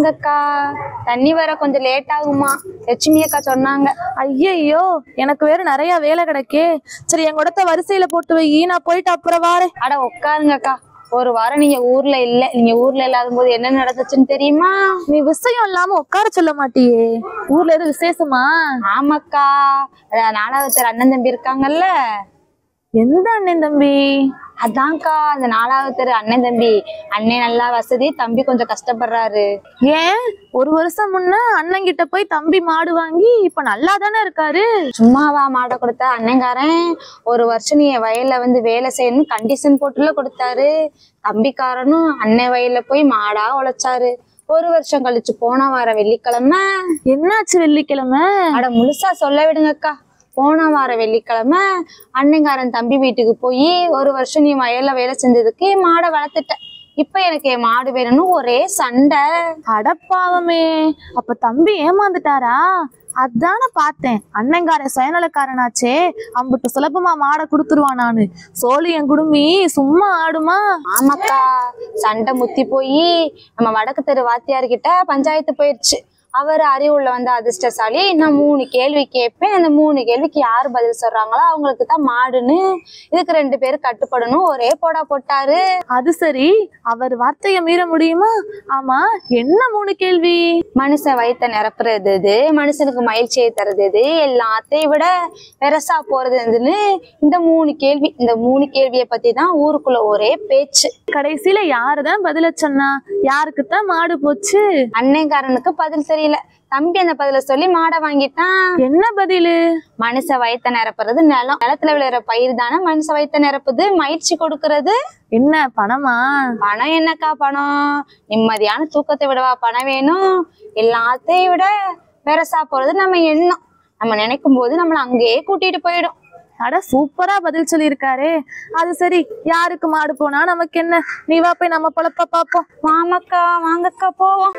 வாங்கக்கா. தண்ணி வர கொஞ்சம் லேட் ஆகுமா, லட்சுமி அக்கா சொன்னாங்க. ஐயோ, எனக்கு வேற நிறைய வேலை கிடக்கே. சரி, என் கூடத்த வரிசையில போட்டு வை, நான் போயிட்டு அப்புறம் வாரேன். அட உட்காருங்கக்கா. ஒரு வாரம் நீங்க ஊர்ல இல்ல. நீங்க ஊர்ல இல்லாத போது என்ன நடந்துச்சுன்னு தெரியுமா? நீ விஷயம் இல்லாம உட்கார சொல்ல மாட்டியே. ஊர்ல எதுவும் விசேஷமா? ஆமாக்கா, 4வது அண்ணன் தம்பி இருக்காங்கல்ல. எந்த அண்ணன் தம்பி? அதான்க்கா, அந்த 4வது அண்ணன் தம்பி. அண்ணன் நல்லா வசதி, தம்பி கொஞ்சம் கஷ்டப்படுறாரு. ஏன், ஒரு வருஷம் முன்ன அண்ணன் கிட்ட போய் தம்பி மாடு வாங்கி இப்ப நல்லா தானே இருக்காரு. சும்மாவா மாடை கொடுத்தா? அண்ணங்காரன் ஒரு வருஷம் நீ வயல்ல வந்து வேலை செய்யணும் கண்டிஷன் போட்டுல கொடுத்தாரு. தம்பிக்காரனும் அண்ணன் வயல்ல போய் மாடா உழைச்சாரு. ஒரு வருஷம் கழிச்சு போன வார வெள்ளிக்கிழமை. என்னாச்சு வெள்ளிக்கிழமை? அட முழுசா சொல்ல விடுங்கக்கா. போன வார வெள்ளிக்கிழமை அண்ணங்காரன் தம்பி வீட்டுக்கு போய், ஒரு வருஷம் நீ வயல்ல வேலை செஞ்சதுக்கு மாடை வளர்த்துட்ட, இப்ப எனக்கு என் மாடு வேணும்னு ஒரே சண்டை. அடப்பாவமே, அப்ப தம்பி ஏமாந்துட்டாரா? அதான பார்த்தேன். அண்ணங்காரன் சுயநலக்காரனாச்சே, அம்புட்டு சுலபமா மாடை கொடுத்துருவான். நானு சோழியன் குடுமி சும்மா ஆடுமா? ஆமாக்கா, சண்டை முத்தி போய் நம்ம வடக்கு தெரு வாத்தியார்கிட்ட பஞ்சாயத்து போயிடுச்சு. அவர் அறிவுள்ள வந்த அதிர்ஷ்டசாலி. நான் 3 கேள்வி கேட்பேன், அந்த 3 கேள்விக்கு யாரு பதில் சொல்றாங்களோ அவங்களுக்கு தான் மாடுன்னு, இதுக்கு 2 பேரும் கட்டுப்படணும் ஒரே போடா போட்டாரு. அது சரி, அவர் வார்த்தையை மீற முடியுமா? ஆமா, என்ன 3 கேள்வி? மனுஷன் வயிற்ற நிரப்புறது எது, மனுஷனுக்கு மகிழ்ச்சியை தருது எது, எல்லாத்தையும் விட பெருசா போறது எதுன்னு இந்த 3 கேள்வி. இந்த 3 கேள்வியை பத்தி தான் ஊருக்குள்ள ஒரே பேச்சு. கடைசியில யாருதான் பதில சொன்னா? யாருக்குத்தான் மாடு போச்சு? அண்ணங்காரனுக்கு பதில் தெரியல. தம்பி அந்த பதில சொல்லி மாடை வாங்கிட்டான். என்ன பதிலு? மனுஷ வயிற்ற நிரப்புறது நிலத்துல விளையிற பயிர் தானே மனுஷ வயிற்ற நிரப்புது, மகிழ்ச்சி கொடுக்கறது. என்ன பணமா? பணம் என்னக்கா பணம்? நிம்மதியான தூக்கத்தை விடவா பணம் வேணும்? எல்லாத்தையும் விட பெருசா போறது நம்ம எண்ணம். நம்ம நினைக்கும் போது நம்மள அங்கேயே கூட்டிட்டு போயிடும். அட, சூப்பரா பதில் சொல்லியிருக்காரே. அது சரி, யாருக்கு மாடு போனா நமக்கு என்ன? நீ வா, போய் நம்ம பொழப்ப பாப்போம். வாங்கக்கா போவோம்.